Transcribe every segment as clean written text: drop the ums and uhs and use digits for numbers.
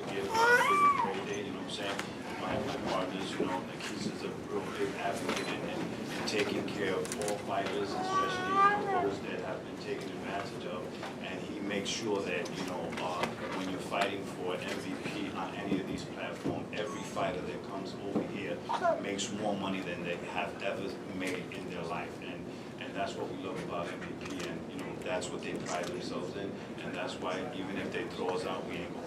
Give a great day, you know what I'm saying? My partners, you know, like he's a real big advocate in taking care of all fighters, especially those that have been taken advantage of. And he makes sure that, you know, when you're fighting for an MVP on any of these platforms, every fighter that comes over here makes more money than they have ever made in their life. And that's what we love about MVP, and you know, that's what they pride themselves in, and that's why even if they throw us out, we ain't going.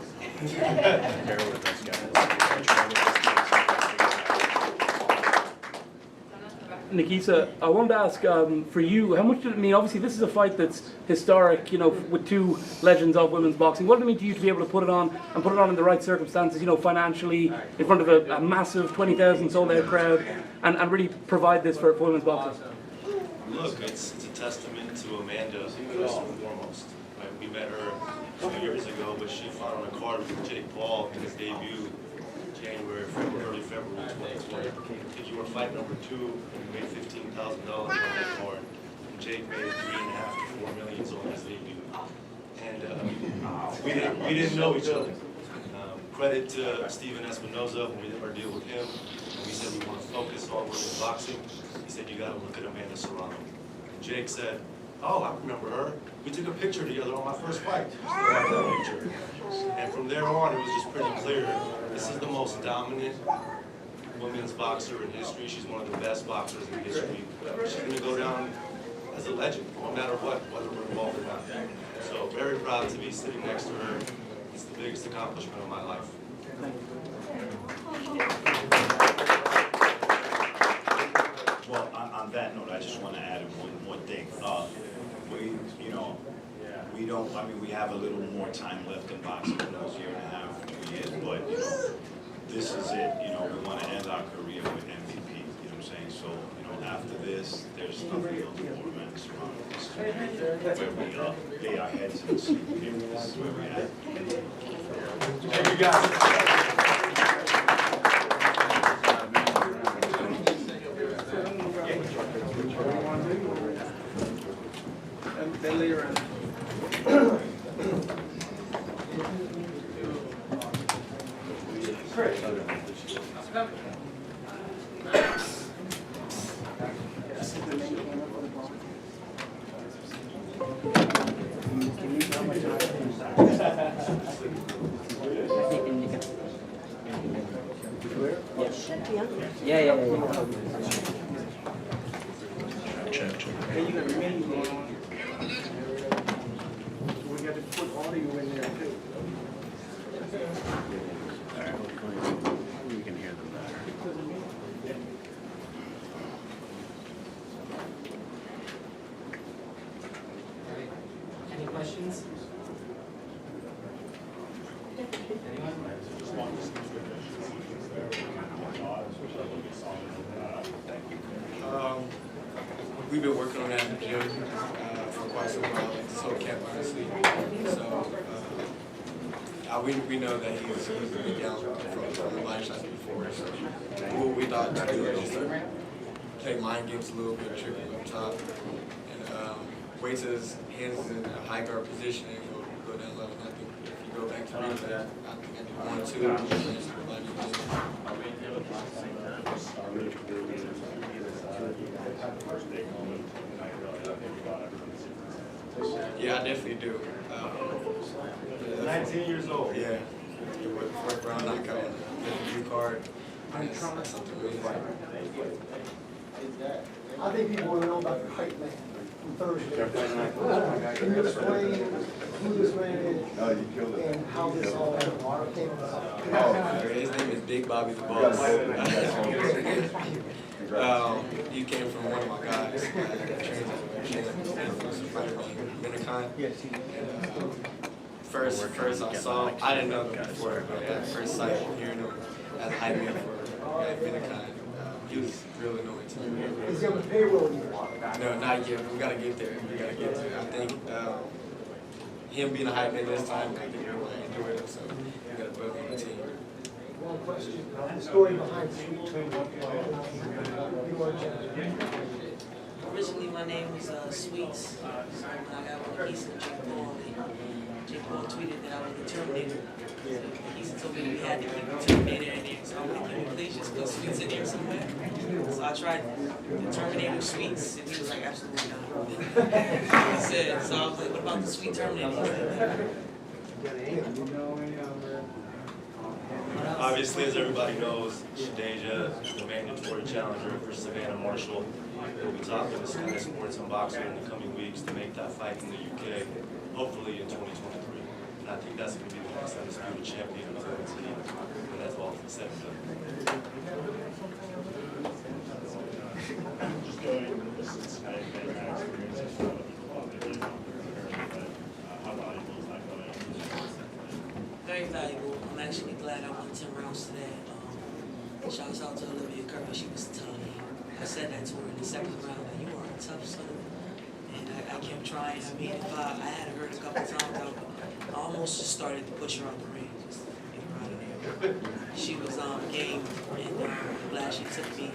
Nikita, I wanted to ask for you, how much did it mean? Obviously, this is a fight that's historic, you know, with two legends of women's boxing. What did it mean to you to be able to put it on and put it on in the right circumstances, you know, financially, in front of a massive 20,000 sold-out crowd, and really provide this for women's boxing? Look, it's a testament to Amanda, first and foremost. Right? We met her 2 years ago, but she fought on a card with Jake Paul in his debut early February 2020. I think you were fight number 2, and you made $15,000 on that card. And Jake made $3.5 to $4 million on his debut. And we didn't know each other. Credit to Steven Espinoza when we did our deal with him. And we said we want to focus on women's boxing. He said, you got to look at Amanda Serrano. And Jake said, oh, I remember her. We took a picture together on my first fight. That picture. And from there on, it was just pretty clear. This is the most dominant women's boxer in history. She's one of the best boxers in history. She's going to go down as a legend, no matter what, whether we're involved or not. So very proud to be sitting next to her. It's the biggest accomplishment of my life. Well, on that note, I just want to add one more thing. We have a little more time left in boxing than those year and a half, 2 years, but you know, this is it. You know, we want to end our career with MVP. You know what I'm saying? So, you know, after this, there's nothing else more, man. This is where we lay our heads and sleep. This is where we're at. Thank you, guys. Then later on. Great. Yeah. Check. Hey, you got remaining on. We got to put audio in there too. You can hear them better. Any questions? We've been working on that in the gym for quite some while, so camp honestly. So we know that he's been down from the body shots before. So what we thought to do is just play mind games a little bit, trick him up top, and wait till his hands is in a high guard position and go down level. I think if you go back to replay, I think I did 1 or 2 against the body. Yeah, I definitely do. 19 years old. Yeah. Fourth round knockout, the new card. That's something really fun. I think people want to know about the height man from Thursday. Can you explain who this man is and how this all came about? His name is Big Bobby the Boss. He came from one of my guys. First I saw him, I didn't know him before, but at first sight, hearing him as a hype man for Minicon, he was really annoying to me. He's on the payroll anymore. No, not yet. We gotta get there. I think him being a hype man this time, I think we're gonna enjoy it. So we gotta put him on the team. One question. The story behind Sweet Tooth. You want to Originally, my name was Sweets. I got one piece of Jake Paul. Jake Paul tweeted that I was the Terminator. He told me we had to keep the Terminator in there. So I'm like, can we please just put sweets in here somewhere? So I tried the Terminator sweets, and he was like, absolutely not. He said, so I was like, what about the sweet Terminator? Obviously, as everybody knows, Shadeja is the mandatory challenger for Savannah Marshall. We'll be talking to Sky Sports and Boxer in the coming weeks to make that fight in the UK, hopefully in 2023. And I think that's going to be the next undisputed champion of the team when that's all said and done. Just going into the Cincinnati experience as well, how valuable is that going? Very valuable. I'm actually glad I won 10 rounds today. Shouts out to Olivia Curry. She was tough. I said that to her in the second round. Like, you are a tough son. And I kept trying. I mean, if I had her a couple times, I almost just started to push her out the ring. Just to get her out of there. She was game, and I'm glad she took me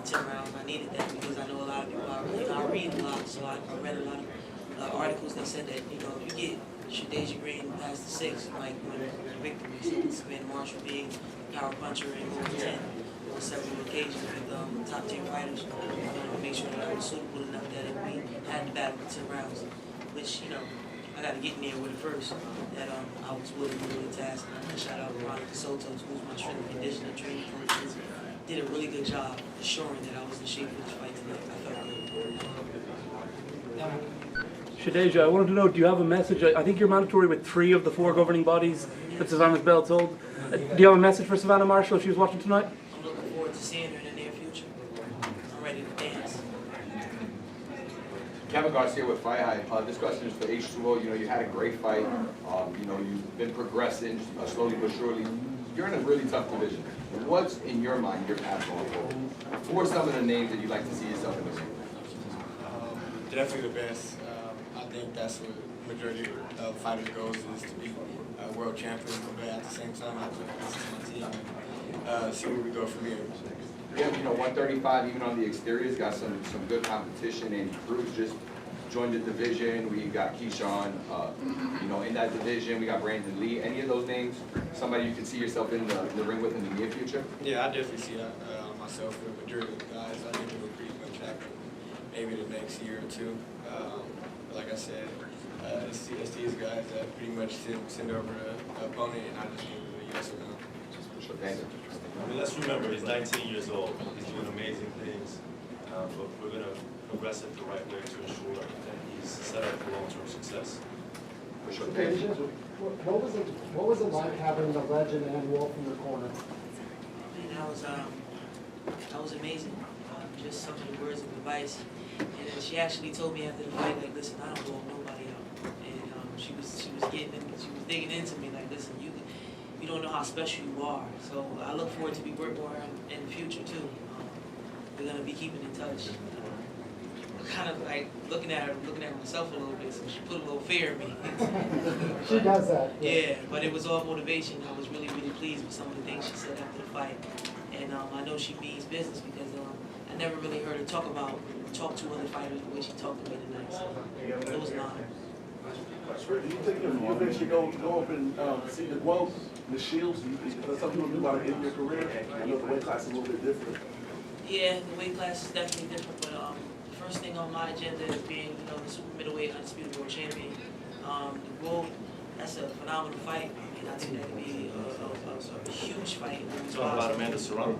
10 rounds. I needed that because I know a lot of people. I read a lot, so I read a lot of articles that said that, if you get Shadeja Green past the 6, you might win a victory. So Savannah Marshall being power puncher and over 10 on several occasions with top tier fighters. I wanted to make sure that I was suitable enough that if we had to battle for 10 rounds, which, I got to get in there with it first, that I was willing to do the task. And I shout out Veronica Soto, who's my strength and conditioning training coach. Did a really good job assuring that I was in shape for this fight tonight. I felt good. Shadeja, I wanted to know, do you have a message? I think you're mandatory with 3 of the 4 governing bodies that Savannah's belts hold. Do you have a message for Savannah Marshall if she was watching tonight? I'm looking forward to seeing her in the near future. I'm ready to dance. Kevin Garcia with Fight High. This question is for H2O. You had a great fight. You've been progressing slowly but surely. You're in a really tough division. What's in your mind your path going forward? Who are some of the names that you'd like to see yourself in the ring? Definitely the best. I think that's what the majority of fighters' goals is, to be a world champion. But at the same time, I have to listen to my team and see where we go from here. Yeah, 135 even on the exterior's got some good competition, and Cruz just joined the division. We got Keyshawn, in that division. We got Brandon Lee. Any of those names, somebody you can see yourself in the ring with in the near future? Yeah, I definitely see myself with the majority of the guys. I think we're pretty much active maybe the next year or two. But like I said, it's these guys that pretty much send over the opponent, and I just need a yes or no. Thank you. Let's remember, he's 19 years old. He's doing amazing things. But we're going to progress it the right way to ensure that he's set up for long-term success. For sure. What was it like having the legend and Wolf in the corner? Man, that was amazing. Just some of the words of advice. And then she actually told me after the fight, like, listen, I don't want nobody out. And she was digging into me, like, listen, you don't know how special you are. So I look forward to be working with her in the future too. We're gonna be keeping in touch. Kind of like looking at myself a little bit, so she put a little fear in me. She does that. Yeah, but it was all motivation. I was really, really pleased with some of the things she said after the fight. And I know she means business because I never really heard her talk to other fighters the way she talked to me tonight. So it was an honor. Do you think if you eventually go up and see the gloves, the shields, some people do about it in your career? I know the weight class is a little bit different. Yeah, the weight class is definitely different, but the first thing on my agenda is being, the super middleweight undisputed world champion. The gold, that's a phenomenal fight. I mean, I think that would be a huge fight. Talking about Amanda Serrano.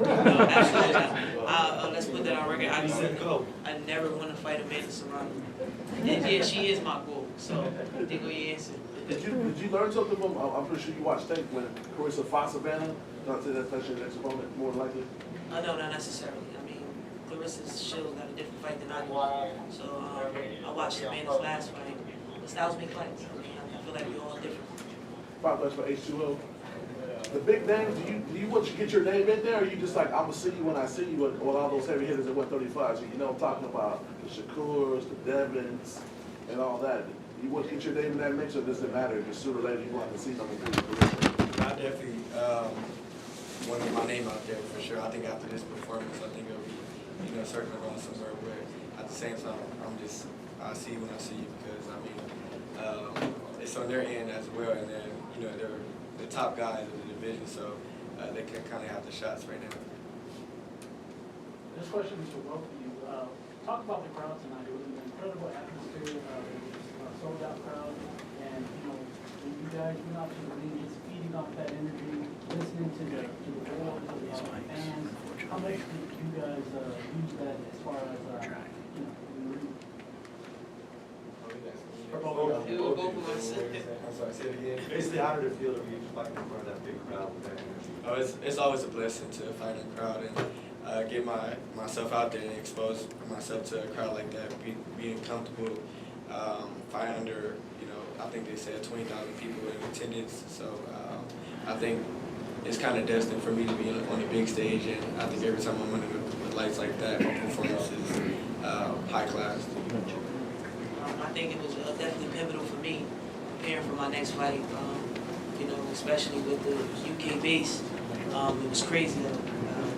Absolutely. Let's put that on record. I never want to fight Amanda Serrano. And yeah, she is my goal. So there go your answer. Did you learn something from? I'm pretty sure you watched tape when Carissa fought Savannah. Not say that's your next opponent, more than likely. No, not necessarily. I mean, Clarissa's Shields got a different fight than I do. So I watched Amanda's last fight. The styles make fights. I mean, I feel like we're all different. 5 fights for H2O. The big names, do you want to get your name in there, or you just like, I'm going to see you when I see you with all those heavy hitters at 135? So, I'm talking about the Shakurs, the Devins, and all that. You want to get your name in that mix, or does it matter? Just sooner or later, you want to see something in your career? I definitely want to get my name out there for sure. I think after this performance, I think it'll be, certainly going somewhere where at the same time, I see you when I see you because, it's on their end as well, and then, you know, they're the top guys of the division, so they can kind of have the shots right now. This question is for both of you. Talk about the crowd tonight. It was an incredible atmosphere. It was a sold out crowd. And, you know, when you guys went out to the ring, just feeding off that energy, listening to the board, to the fans, how much did you guys use that as far as, you know, in the ring? I'm sorry, say it again. Basically, how did it feel to be fighting in front of that big crowd with that energy? Oh, it's always a blessing to fight in a crowd and get myself out there and expose myself to a crowd like that, being comfortable, fighting under, you know, I think they said 20,000 people in attendance. So I think it's kind of destined for me to be on a big stage, and I think every time I'm under the lights like that, my performance is high class. I think it was definitely pivotal for me preparing for my next fight. You know, especially with the UK base. It was crazy.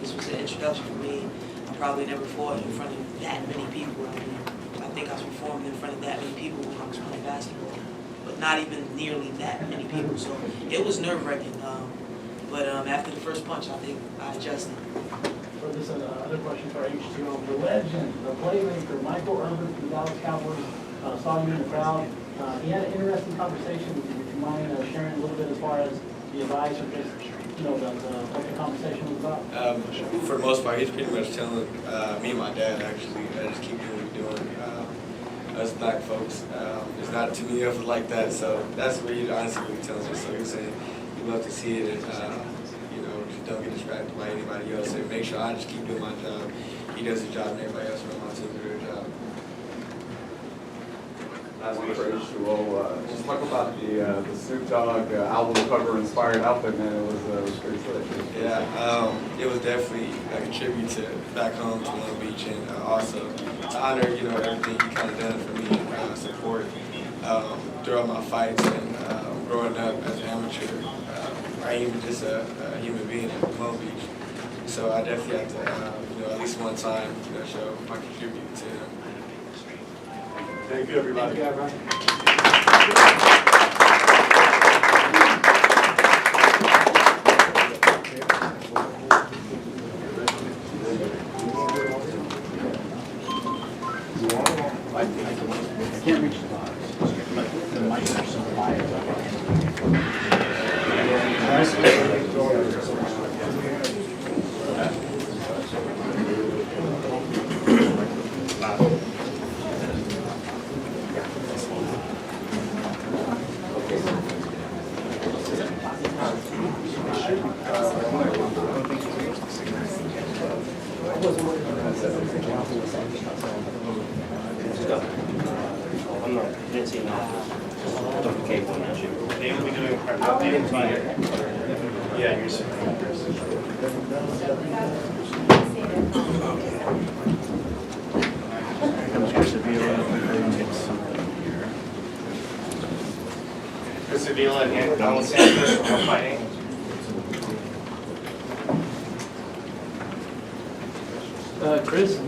This was an introduction for me. I probably never fought in front of that many people. I mean, I think I was performing in front of that many people when I was playing basketball, but not even nearly that many people. So it was nerve-wracking. But after the first punch, I think I adjusted. For this other question for H2O, the legend, the playmaker, Michael Irvin from the Dallas Cowboys, saw you in the crowd. He had an interesting conversation with you. Would you mind sharing a little bit as far as the advice or just, you know, what the conversation was about? For the most part, he's pretty much telling me and my dad, actually, just keep doing what we're doing. Us black folks, there's not too many of us like that, so that's what he honestly really telling us. So he was saying he'd love to see it, and you know, just don't get distracted by anybody else, and make sure I just keep doing my job. He does his job, and everybody else around my team does their job. Last one for H2O, just talk about the Snoop Dogg album cover inspired outfit, man. It was pretty slick. Yeah, it was definitely like a tribute to back home to Long Beach, and also to honor, you know, everything he kind of done for me and support throughout my fights and growing up as an amateur, or even just a human being in Long Beach. So I definitely have to, you know, at least one time, you know, show my contribute to him. Thank you, everybody. Thank you, everybody. I can't reach the box, but the mic is so quiet. I'm not, didn't see enough. Don't cable on that shit. They will be doing yeah, you're sitting Chris Avila and Donald Sanders are fighting. Chris,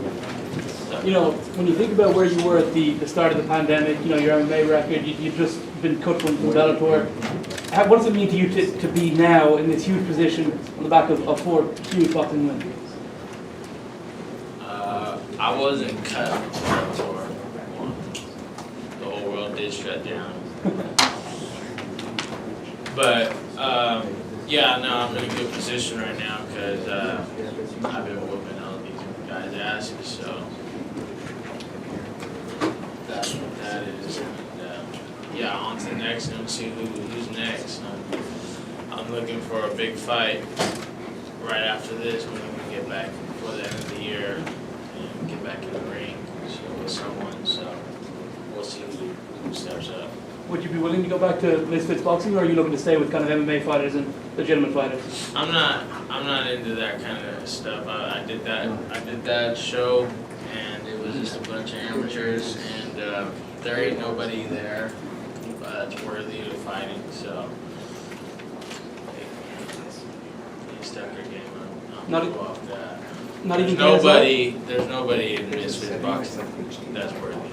you know, when you think about where you were at the start of the pandemic, you know, your MMA record, you've just been cut from Bellator. What does it mean to you to be now in this huge position on the back of 4 huge boxing wins? I wasn't cut from Bellator. The whole world did shut down. But, yeah, no, I'm in a good position right now because I've been whooping all these guys' asses, so that's what that is. And, yeah, on to the next and see who's next. I'm looking for a big fight right after this when we get back before the end of the year and get back in the ring with someone, so we'll see who steps up. Would you be willing to go back to Misfits Boxing, or are you looking to stay with kind of MMA fighters and legitimate fighters? I'm not into that kind of stuff. I did that show, and it was just a bunch of amateurs, and there ain't nobody there that's worthy of fighting. So they stepped their game up. Not go off that. Not There's even there's nobody in Misfits Boxing that's worthy.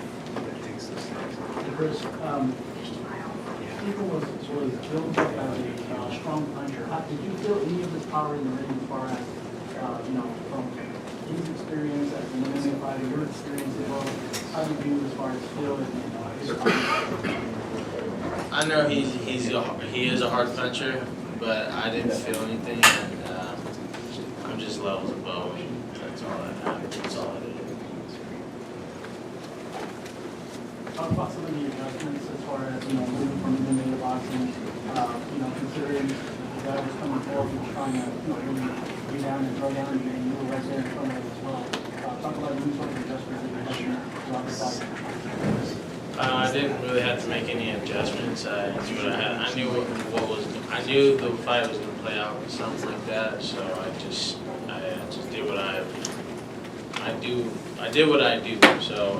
Chris, Stephen was built up as a strong puncher. Did you feel any of his power in the ring as far as, from his experience as an MMA fighter, your experience as well? How do you view as far as Phil and his power? I know he is a hard puncher, but I didn't feel anything, and I'm just levels above him. That's all I did. Talk about some of the adjustments as far as, moving from MMA to boxing, considering the guy was coming forward and trying to, really be down and throw down, and you were right there in front of it as well. Talk about any sort of adjustments that you're making throughout the fight. I didn't really have to make any adjustments. I knew I knew the fight was going to play out something like that. So I just did what I did what I do. So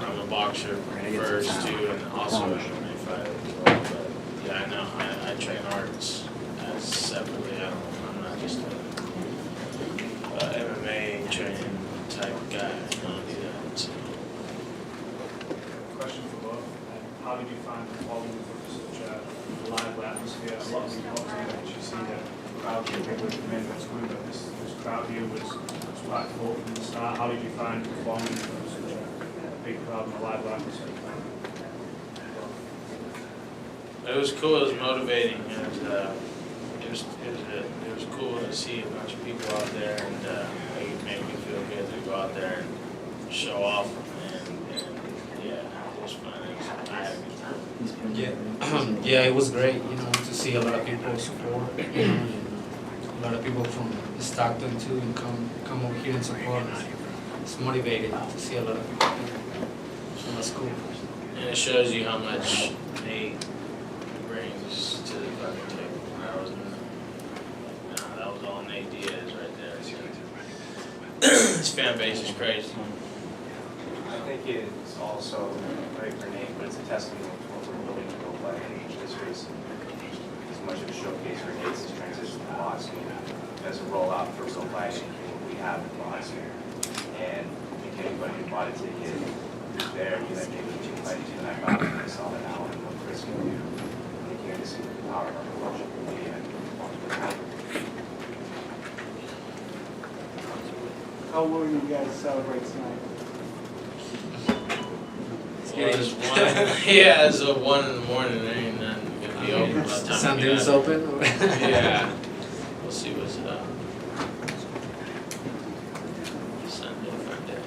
I'm a boxer first too, and also an MMA fighter as well. But yeah, I know I train arts separately. I'm not just a MMA training type guy. I don't do that. So. Question for both. How did you find performing with such a live atmosphere? A lot of the boxing matches you see that crowd here with the men that's good, but this crowd here was quite full from the start. How did you find performing with such a big crowd and a live atmosphere? It was cool. It was motivating, and it was cool to see a bunch of people out there, and it made me feel good to go out there and show off. And yeah, it was fun. I had a good time. Yeah, it was great, to see a lot of people support, and a lot of people from Stockton too, and come over here and support. It's motivated to see a lot of people, so that's cool. And it shows you how much Nate brings to the fucking table. That was all Nate Diaz right there. His fan base is crazy. I think it's also great for Nate, but it's a testament to what we're building to go by. This was as much of a showcase for Nate's transition to boxing as a rollout for pro fighting we have in boxing. And I think anybody who bought a ticket who's there, you know, maybe you can fight 2.5 hours, and I saw that now and what Chris can do. You can see the power of our promotion can be and How will you guys celebrate tonight? It's it's a 1 in the morning. There ain't nothing gonna be open by the time Sunday's we open? Yeah. We'll see what's up. Sunday, fun day.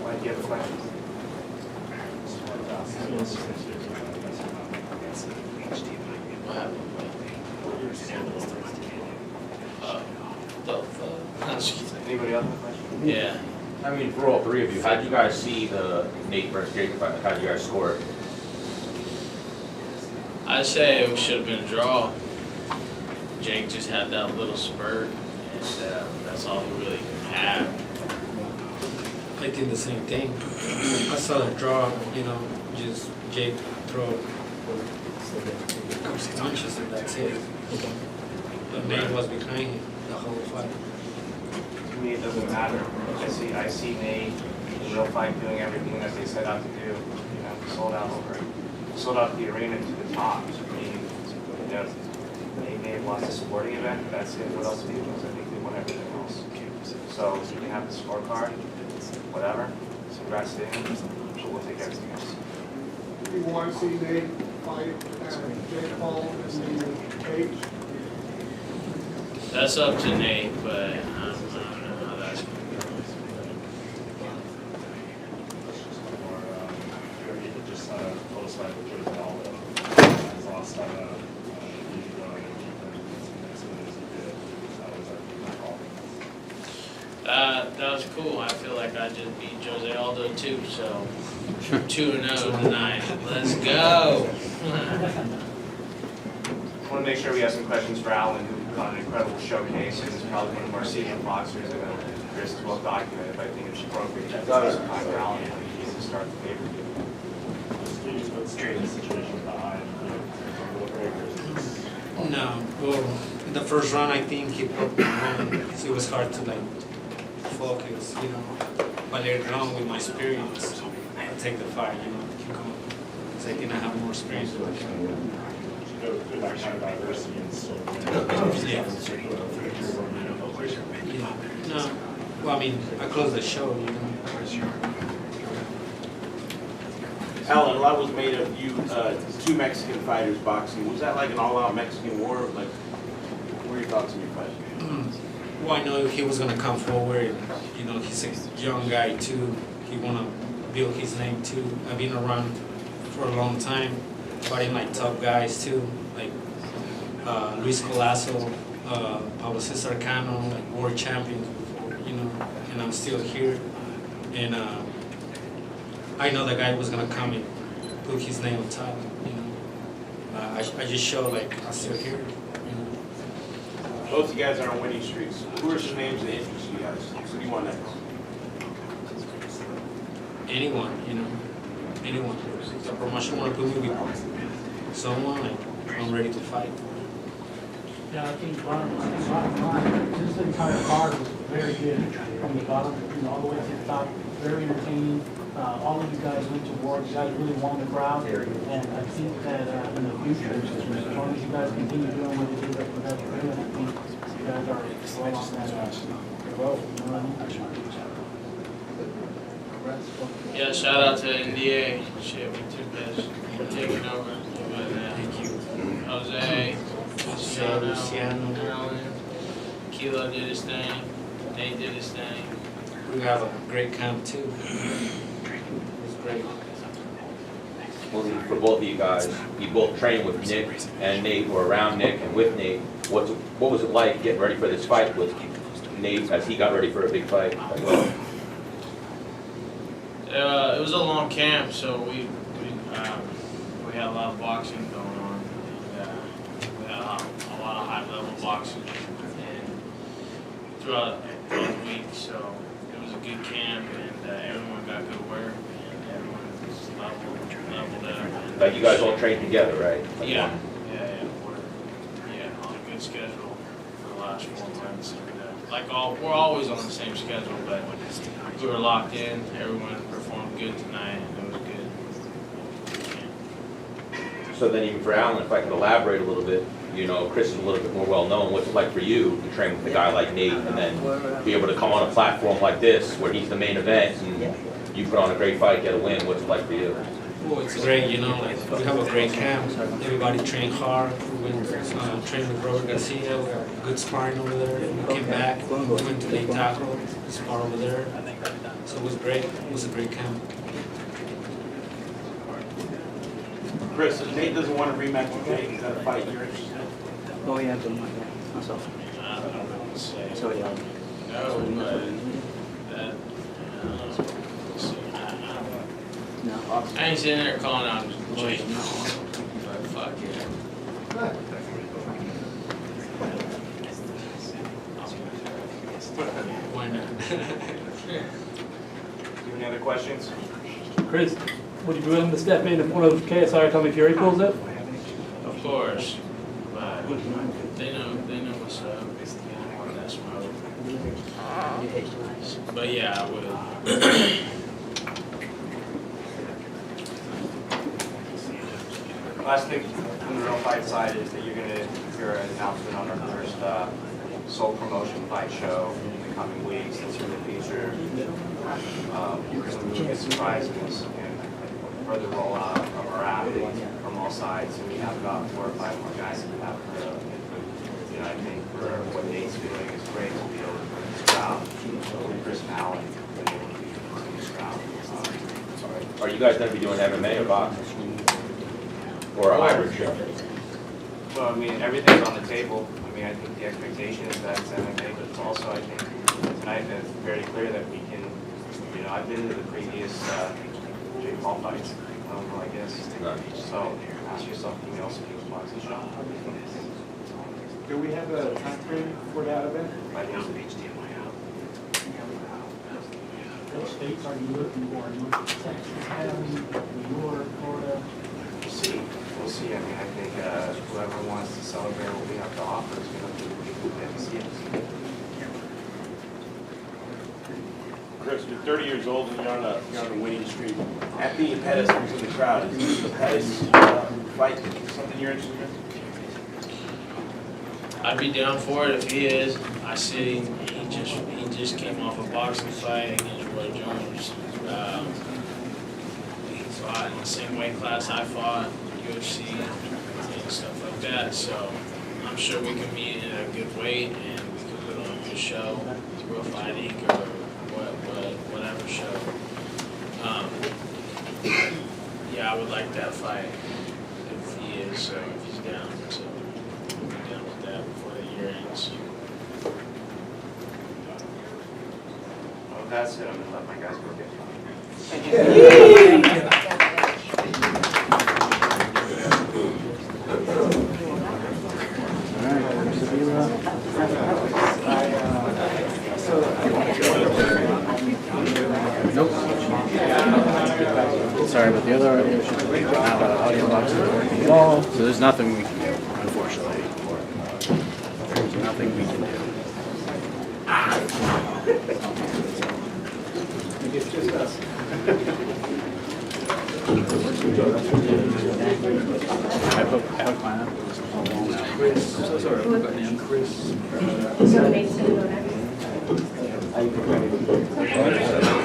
Mike, you have a question? What happened? Anybody else have a question? Yeah. I mean, for all three of you, how did you guys see the Nate versus Jake fight? How did you guys score it? I'd say it should have been a draw. Jake just had that little spurt, and that's all he really had. I did the same thing. I saw the draw, just Jake throw a couple punches and that's it. But Nate was behind him the whole fight. To me, it doesn't matter. I see Nate in real fight doing everything that they set out to do. Sold out the arena to the top. I mean, they may have lost a sporting event, but that's it. What else do you lose? I think they won everything else. So you can have the scorecard, whatever. Congrats to him, but we'll take everything else. You want to see Nate fight Jake Paul in the cage? That's up to Nate, but I don't know how that's going to go. Just close fight with Jose Aldo. He's lost on a That was cool. I feel like I just beat Jose Aldo too, so 2-0 tonight. Let's go. I want to make sure we have some questions for Alan, who put on an incredible showcase, and is probably one of our senior boxers, and Chris is well documented, but I think it's appropriate to have some time for Alan when he needs to start the pay-per-view. situation behind No, well, the first round, I think he broke my hand, so it was hard to like focus, you know. But later on, with my experience, I take the fight, you know, keep going. Because I think I have more experience with it. Yeah. No, well, I mean, I closed the show, you know. Alan, a lot was made of you, two Mexican fighters boxing. Was that like an all-out Mexican war? Like, what are your thoughts on your fight? Well, I know he was gonna come forward. You know, he's a young guy too. He wanna build his name too. I've been around for a long time, fighting like top guys too, like Luis Colasso, Pablo Cesar Cano, like world champions before, you know. And I'm still here, and I know the guy was gonna come and put his name on top. You know, I just show like I'm still here. Both you guys are on winning streaks. Who are some names that interest you guys? Who do you want next? Anyone, you know, anyone. The promotion want to put me with someone, like, I'm ready to fight. Yeah, I think bottom line, this entire card was very good from the bottom, you know, all the way to the top, very entertaining. All of you guys went to war, you guys really won the crowd, and I think that in the future, as long as you guys continue doing what it is that you guys are doing, I think you guys are right on that road, you know what I mean? Yeah, shout out to NDA. Shit, we took that. We're taking over. Thank you. Jose, Luciano, Alan, Kilo did his thing. Nate did his thing. We have a great camp too. It's great. Well, for both of you guys, you both trained with Nick and Nate, or around Nick and with Nate. What was it like getting ready for this fight with Nate as he got ready for a big fight? It was a long camp, so we had a lot of boxing going on. We had a lot of high-level boxing and throughout the week. So it was a good camp, and everyone got good work, and everyone was leveled up. Like you guys all trained together, right? Like Yeah. We're on a good schedule for the last 4 months. And, we're always on the same schedule, but we were locked in. Everyone performed good tonight, and it was good. So then even for Alan, if I could elaborate a little bit, you know, Chris is a little bit more well-known. What's it like for you to train with a guy like Nate and then be able to come on a platform like this where he's the main event and you put on a great fight, get a win? What's it like for you? Oh, it's great, you know, like, we have a great camp. Everybody trained hard. We went trained with Robert Garcia. We got good sparring over there. We came back, we went to Lake Tahoe, spar over there. So it was great. It was a great camp. Chris, if Nate doesn't want to rematch with Jake, is that a fight you're interested in? Oh, yeah, but myself. I don't know what to say. So, yeah. No, but that, we'll see. No. I ain't sitting there calling out Jake. But fuck yeah. Why not? Any other questions? Chris, would you be willing to step in if one of KSI or Tommy Fury pulls it? Of course, but they know what's up. They don't want that smoke. But yeah, I would. Last thing on the real fight side is that you're going to hear an announcement on our first sole promotion fight show in the coming weeks. That's going to feature some really good surprises and further rollout of our athletes from all sides. And we have about 4 or 5 more guys that have input. You know, I think for what Nate's doing is great to be able to put this crowd, Chris and Alan, being able to be this crowd. Are you guys going to be doing MMA or boxing? Or a hybrid show? Well, I mean, everything's on the table. I mean, I think the expectation is that it's MMA, but it's also, I think, tonight it's very clear that we can, you know, I've been to the previous Jake Paul fights, I guess. So ask yourself, can you also do a boxing show? Do we have a time frame for that event? By the end of HDMI. What states are you looking for? Texas, New York, Florida? We'll see. I mean, I think whoever wants to celebrate what we have to offer is going to Chris, you're 30 years old and you're on a winning streak. Anthony Pettis comes in the crowd. Is the Pettis fight something you're interested in? I'd be down for it if he is. I see he just came off a boxing fight against Roy Jones. He fought in the same weight class I fought, UFC and stuff like that. So I'm sure we can meet in a good weight and we can put on a good show, Real Fight Inc. or whatever show. Yeah, I would like that fight if he is, if he's down. So we'll be down with that before the year ends. Well, that's it. I'm gonna let my guys go get Nope. Sorry, but the other audio box isn't working at all, so there's nothing we can do, unfortunately. There's nothing we can do. It's just us. I hooked mine up. Chris, I'm so sorry, I forgot your name. Chris.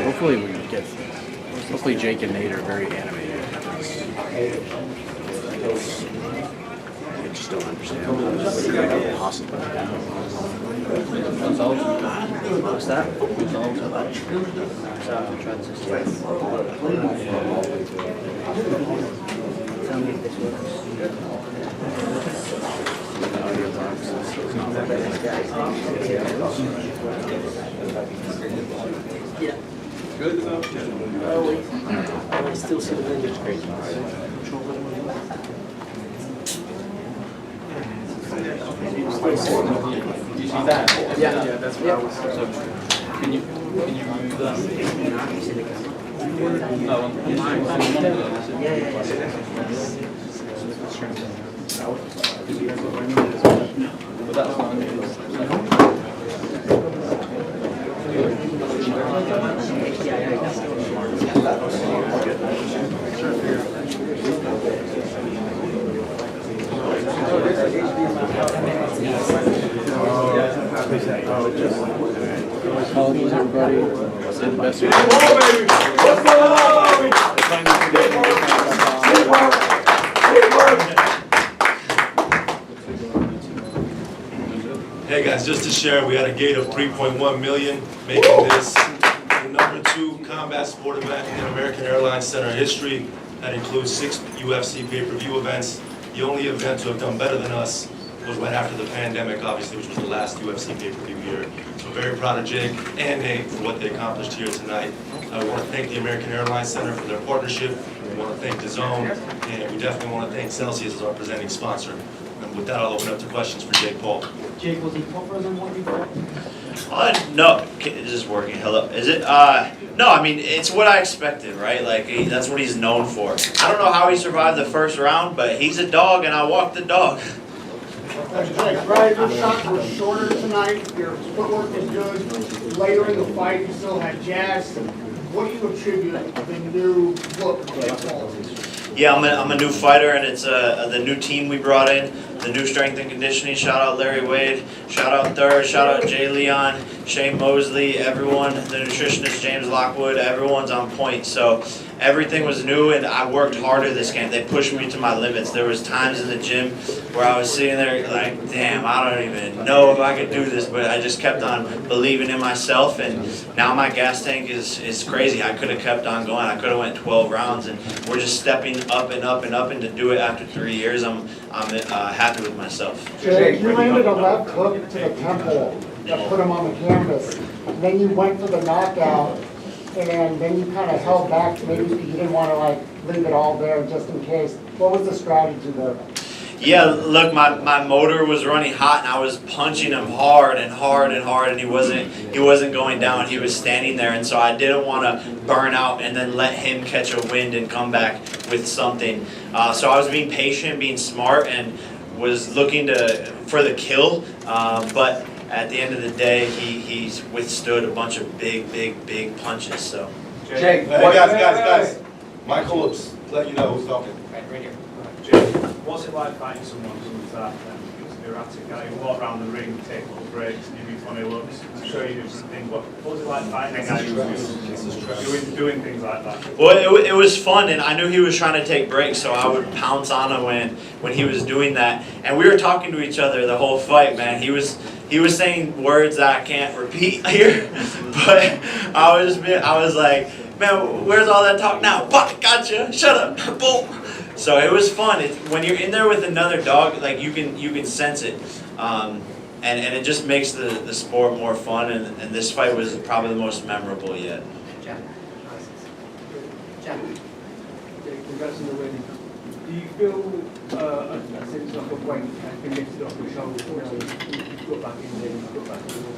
Hopefully we get. Hopefully Jake and Nate are very animated. I just don't understand how this is possible. What's that? Tell me if this works. Yeah. Good. I still see the video. You see that? Yeah. Yeah, that's what I was. So, can you remove that? No. But that's not Apologies, everybody. Did the best we Hey guys, just to share, we had a gate of 3.1 million, making this the #2 combat sport event in American Airlines Center history. That includes 6 UFC pay-per-view events. The only event to have done better than us was right after the pandemic, obviously, which was the last UFC pay-per-view year. So very proud of Jake and Nate for what they accomplished here tonight. I want to thank the American Airlines Center for their partnership. We want to thank DAZN, and we definitely want to thank Celsius as our presenting sponsor. And with that, I'll open up to questions for Jake Paul. Jake, was he tougher than what you thought? No, is this working? Hello, is it? No, I mean, it's what I expected, right? Like, that's what he's known for. I don't know how he survived the first round, but he's a dog, and I walked the dog. Jake, right, your shots were shorter tonight, your footwork was good. Later in the fight, you still had jazz. What do you attribute the new look to Jake Paul? Yeah, I'm a new fighter, and it's the new team we brought in, the new strength and conditioning. Shout out Larry Wade, shout out Thur, shout out Jay Leon, Shane Mosley, everyone, the nutritionist James Lockwood, everyone's on point. So everything was new, and I worked harder this camp. They pushed me to my limits. There was times in the gym where I was sitting there like, damn, I don't even know if I could do this, but I just kept on believing in myself, and now my gas tank is crazy. I could have kept on going. I could have went 12 rounds, and we're just stepping up and up and up, and to do it after 3 years, I'm happy with myself. Jake, you landed a left hook to the temple that put him on the canvas. And then you went for the knockout, and then you kind of held back. Maybe you didn't want to like leave it all there just in case. What was the strategy there? Yeah, look, my motor was running hot, and I was punching him hard and hard and hard, and he wasn't going down. He was standing there, and so I didn't want to burn out and then let him catch a wind and come back with something. So I was being patient, being smart, and was looking for the kill. But at the end of the day, he's withstood a bunch of big punches. So. Jake, hey, guys. Michael, let you know who's talking. Right here. Jake, what's it like fighting someone who's that erratic guy? You walk around the ring, take little breaks, give you funny looks, show you different things. What was it like fighting a guy who's doing things like that? Well, it was fun, and I knew he was trying to take breaks, so I would pounce on him when he was doing that. And we were talking to each other the whole fight, man. He was saying words that I can't repeat here, but I was like, man, where's all that talk now? Fuck, gotcha, shut up, boom. So it was fun. When you're in there with another dog, like you can sense it, and it just makes the sport more fun. And this fight was probably the most memorable yet. Congrats on the win. Do you feel a sense of a weight has been lifted off your shoulders? You've got back in there, you've got back in there.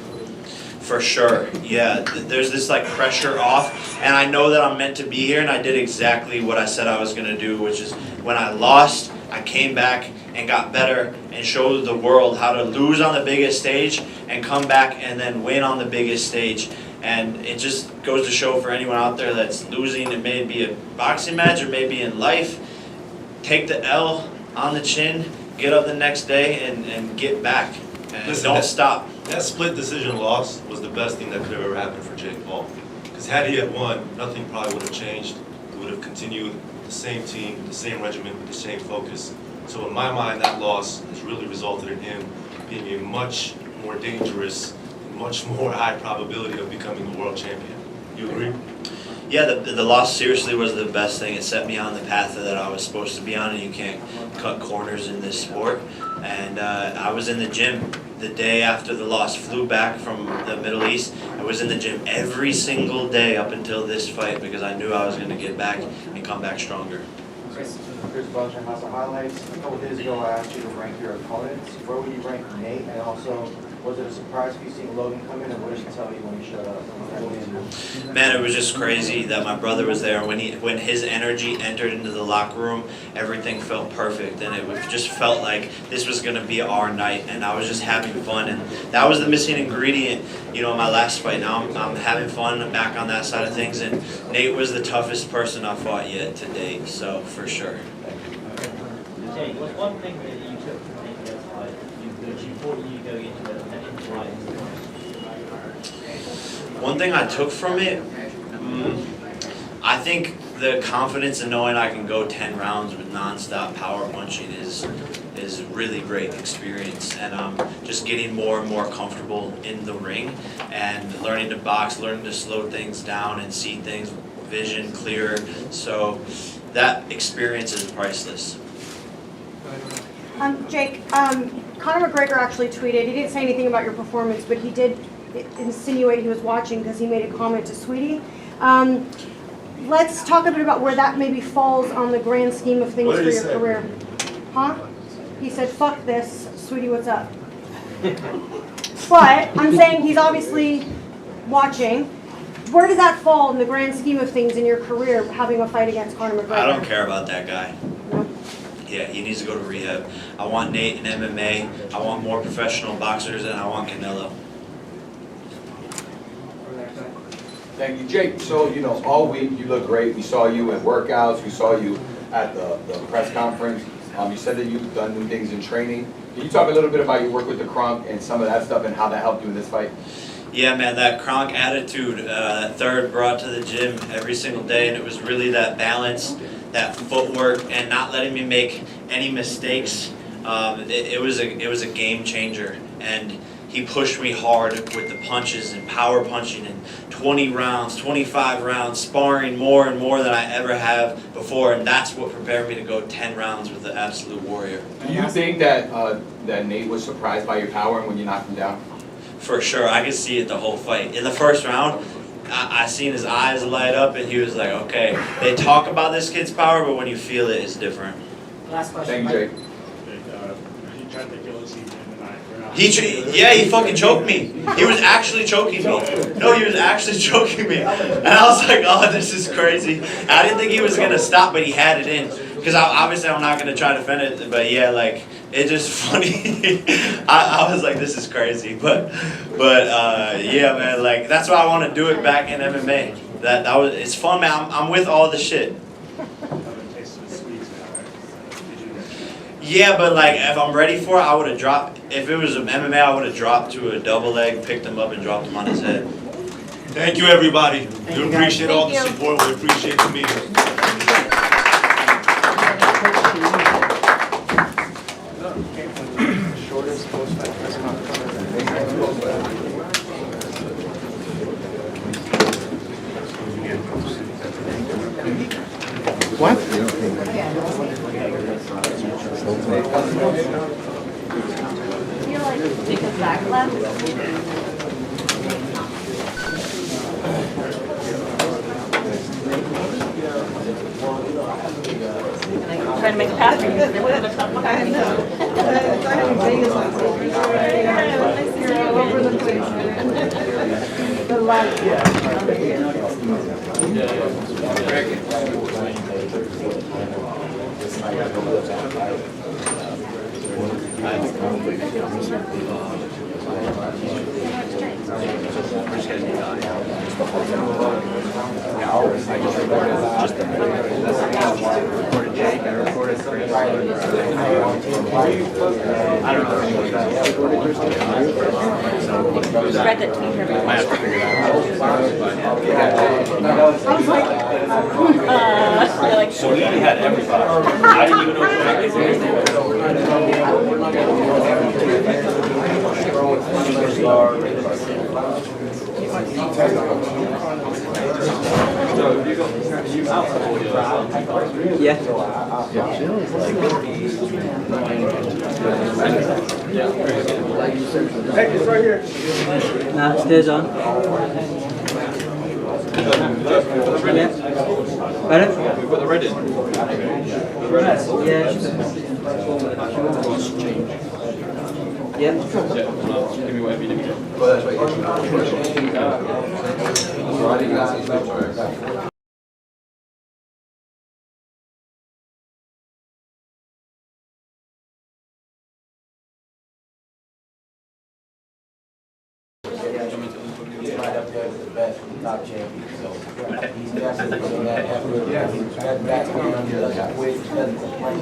For sure, yeah. There's this like pressure off, and I know that I'm meant to be here, and I did exactly what I said I was gonna do, which is when I lost, I came back and got better and showed the world how to lose on the biggest stage and come back and then win on the biggest stage. And it just goes to show for anyone out there that's losing, it may be a boxing match or maybe in life, take the L on the chin, get up the next day and get back. And Listen, don't stop. That split decision loss was the best thing that could have ever happened for Jake Paul. Because had he had won, nothing probably would have changed. He would have continued the same team, the same regiment, with the same focus. So in my mind, that loss has really resulted in him being a much more dangerous, much more high probability of becoming the world champion. You agree? Yeah, the loss seriously was the best thing. It set me on the path that I was supposed to be on, and you can't cut corners in this sport. And I was in the gym the day after the loss, flew back from the Middle East. I was in the gym every single day up until this fight because I knew I was going to get back and come back stronger. Chris Belcher, House of Highlights. A couple days ago, I asked you to rank your opponents. Where would you rank Nate? And also, was it a surprise for you seeing Logan come in, and what did he tell you when he showed up? Man, it was just crazy that my brother was there. When his energy entered into the locker room, everything felt perfect, and it just felt like this was going to be our night, and I was just having fun, and that was the missing ingredient, in my last fight. Now I'm having fun back on that side of things, and Nate was the toughest person I fought yet to date, so for sure. Jake, what's one thing that you took from Nate last fight that you thought you go into it and into fight? One thing I took from it, I think the confidence in knowing I can go 10 rounds with nonstop power punching is really great experience, and just getting more and more comfortable in the ring and learning to box, learning to slow things down and see things, vision clearer. So that experience is priceless. Jake, Conor McGregor actually tweeted, he didn't say anything about your performance, but he did insinuate he was watching because he made a comment to Sweetie. Let's talk a bit about where that maybe falls on the grand scheme of things for your career. Huh? He said, fuck this, Sweetie, what's up? But I'm saying he's obviously watching. Where does that fall in the grand scheme of things in your career, having a fight against Conor McGregor? I don't care about that guy. Yeah, he needs to go to rehab. I want Nate in MMA, I want more professional boxers, and I want Canelo. Thank you, Jake. So, all week you look great. We saw you in workouts. We saw you at the press conference. You said that you've done new things in training. Can you talk a little bit about your work with the Kronk and some of that stuff and how that helped you in this fight? Yeah, man, that Kronk attitude, that third brought to the gym every single day, and it was really that balance, that footwork, and not letting me make any mistakes. It was a game changer, and he pushed me hard with the punches and power punching and 20 rounds, 25 rounds, sparring more and more than I ever have before, and that's what prepared me to go 10 rounds with the Absolute Warrior. Do you think that that Nate was surprised by your power and when you knocked him down? For sure, I could see it the whole fight. In the first round, I seen his eyes light up, and he was like, okay, they talk about this kid's power, but when you feel it, it's different. Last question. Thank you, Jake. He tried to kill us in the night. He fucking choked me. He was actually choking me. No, he was actually choking me. And I was like, oh, this is crazy. I didn't think he was going to stop, but he had it in. because obviously I'm not gonna try to defend it, but yeah, like it's just funny. I was like, this is crazy, but yeah, man, like that's why I want to do it back in MMA. That was it's fun, man. I'm with all the shit. Yeah, but like if I'm ready for it, I would have dropped. If it was an MMA, I would have dropped to a double leg, picked him up, and dropped him on his head. Thank you, everybody. Thank We you, guys. appreciate all the Thank you. support. We appreciate the meeting. Shortest post-fight press conference. What? Because Zach left. Trying to make a pass for you. You're all over the place. Good luck. recorded Jake, I recorded Chris. I don't know. Read that tweet every I have to figure that I was like, you're like, So we had everybody. I didn't even know Yeah. Hey, it's right here. Nah, it stays on. Yeah. Better? We put the red in. Yeah. Yeah. Give me whatever you need. He's right up there with the best, with the top champion, so he's definitely putting that effort. He's got background, he doesn't quit, he doesn't complain.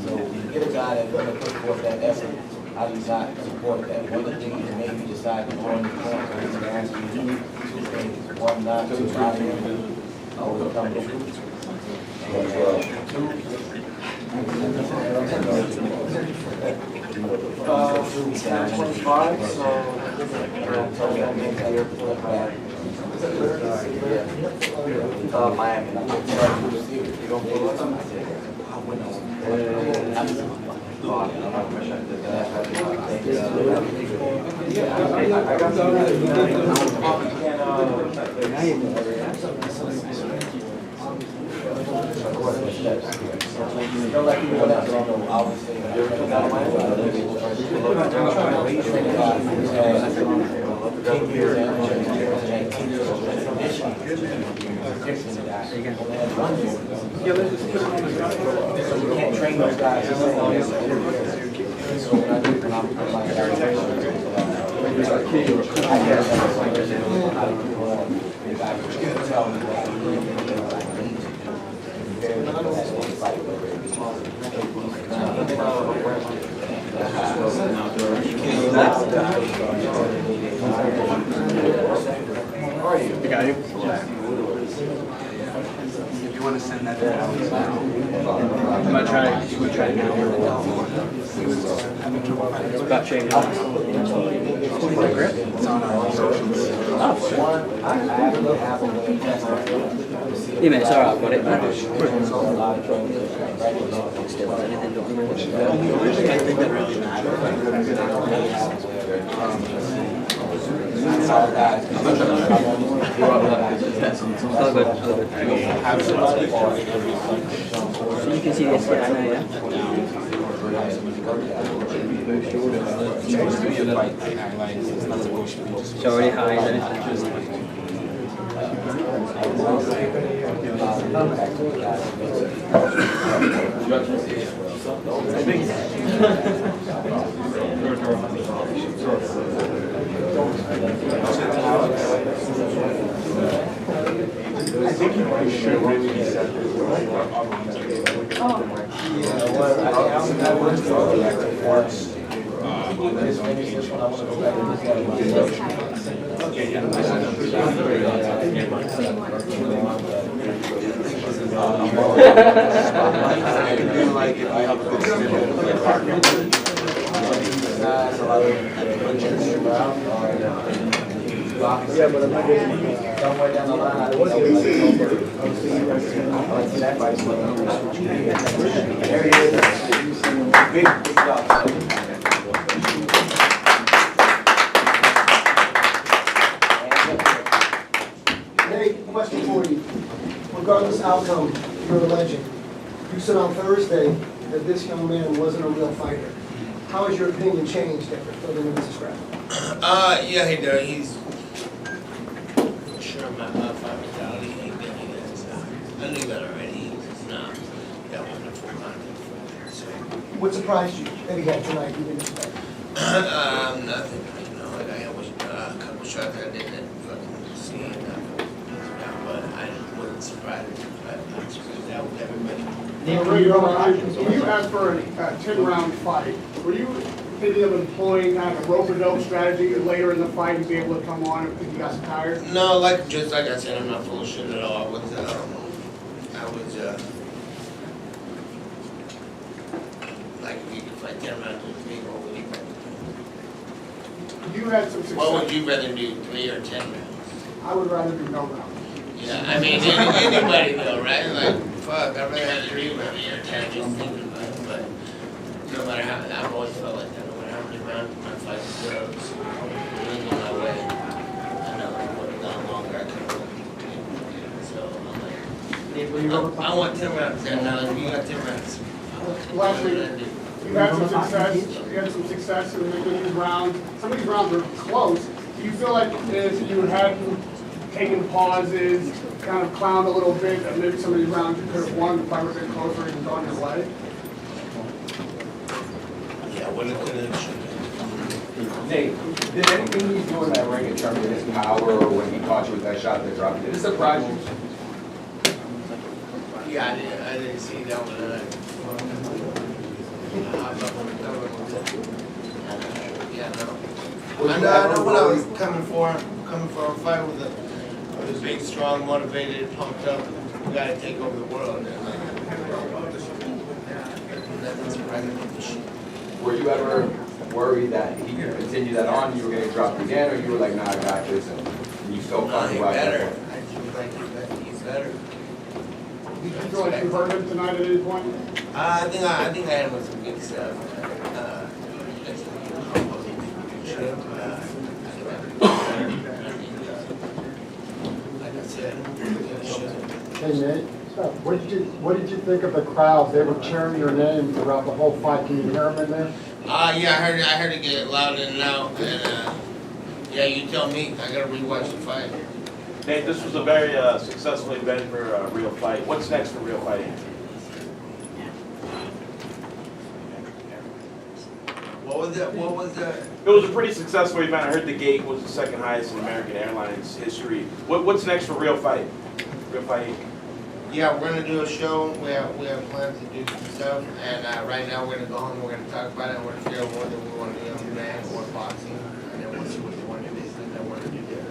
So when you get a guy that's gonna put forth that effort, how do you not support that? One of the things that made me decide to go in the corner, so he's gonna ask you two things. One, not to allow him to overcome the truth. And two, he's not 25, so Miami. You don't pull us? You can't train those guys. You got you? If you want to send that down, I'm gonna try to get it. It's about changing. It's on our socials. Yeah, man, it's alright, I've got it. Oh, good. So you can see this guy now, yeah? It's already high, isn't it? I think you should really set Yeah, but I'm not getting somewhere down the line. I was going to say, there he is. Big job. Hey, question for you. Regardless outcome, you're a legend. You said on Thursday that this young man wasn't a real fighter. How has your opinion changed after filling in this scrap? Yeah, he does. He's sure my fight mentality ain't good. I knew that already. No, that wasn't a full contact fight. So. What surprised you that he had tonight you didn't expect? Nothing. You know, like I was a couple shots that I didn't fucking see. But I wasn't surprised. I'm surprised that with everybody. When you asked for a 10-round fight, were you thinking of employing kind of a rope-a-dope strategy later in the fight to be able to come on if you got tired? No, like I said, I'm not full of shit at all. I was like if you could fight 10 rounds with me, what would you rather do? You had some success. What would you rather do, 3 or 10 rounds? I would rather do no rounds. Yeah, I mean anybody though, right? Like fuck, I'd rather have 3 rounds or 10 just thinking about it. But no matter how, I've always felt like that. No matter how many rounds my fight goes, going my way. I know I would have gone longer. I could have. So I'm like, I want 10 rounds. And now if you got 10 rounds. Lastly, you had some success. You had some success in making these rounds. Some of these rounds were close. Do you feel like if you hadn't taken pauses, kind of clowned a little bit, that maybe some of these rounds you could have won, the fight would have been closer and gone your way? Yeah, when it could have. Nate, did anything he's doing that ring in terms of his power or when he caught you with that shot that dropped, did it surprise you? Yeah, I didn't see that one. Yeah, no. I know what I was coming for a fight with a big, strong, motivated, pumped up guy to take over the world. That's surprising. Were you ever worried that he could continue that on, you were getting dropped again, or you were like, nah, I got this, and you felt comfortable? He's better. I feel like he's better. Did you feel like you hurt him tonight at any point? I think I had him with some good stuff. Like I said, Hey Nate, what did you think of the crowd? They were cheering your name throughout the whole fight. Can you hear them in there? Yeah, I heard it get loud in and out, and yeah, you tell me. I gotta rewatch the fight. Nate, this was a very successful event for Real Fight. What's next for Real Fighting? What was that? It was a pretty successful event. I heard the gate was the second highest in American Airlines history. What's next for Real Fight? Real Fighting? Yeah, we're gonna do a show. We have plans to do some stuff, and right now we're gonna go home. We're gonna talk about it. And we're gonna figure out whether we want to do MMA or boxing, and then we'll see what we want to do. And then we're gonna do the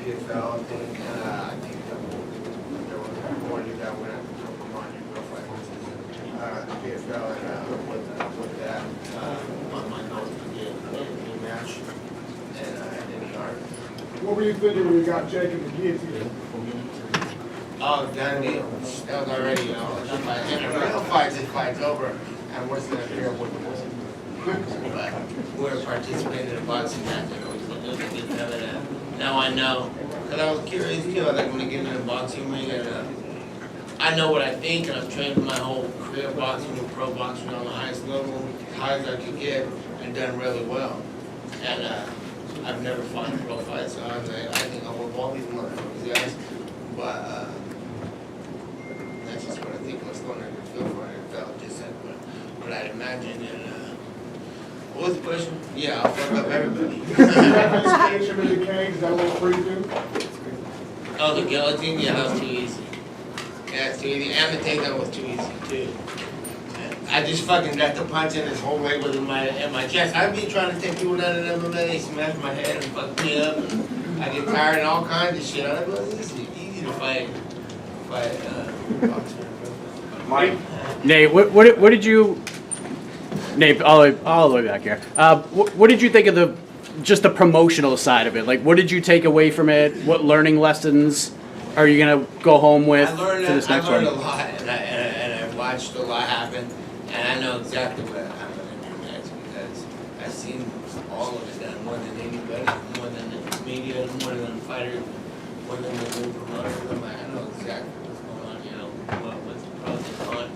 PFL thing, and I think that we're going to do that. We're gonna have to come on and Real Fight PFL, and with that on my nose to get a rematch and in the art. What were you thinking when you got Jake in the guillotine? Oh, done deal. That was already, you know, in a real fight, this fight's over, and we're still here with the person. But we're participating in a boxing match, and it was a good time. Now I know, because I was curious too, like when I get in a boxing ring, and I know what I think, and I've trained my whole career boxing and pro boxing on the highest level, high as I could get, and done really well. And I've never fought in pro fights, so I was like, I think I'll whip all these motherfuckers, guys. But that's just what I think was going to feel for it. It felt just imagine. And what was the question? Yeah, I'll fuck up everybody. Reference Him in the cage, is that a little free too? Oh, the guillotine? Yeah, that was too easy. Yeah, it's too easy. And the takedown was too easy too. I just fucking got the punch and his whole leg was in my chest. I'd be trying to take people down in MMA, they smash my head and fuck me up. I get tired and all kinds of shit. I'm like, well, this is easy to fight boxer. Mike? Nate, what did you, Nate, all the way back here. What did you think of the promotional side of it? Like, what did you take away from it? What learning lessons are you gonna go home with I learned for this next a one? lot, and I watched a lot happen, and I know exactly what I'm gonna do next because I've seen all of it done more than anybody, more than the media, more than the fighters, more than the new promoters. I know exactly what's going on, you know, what's the pros and cons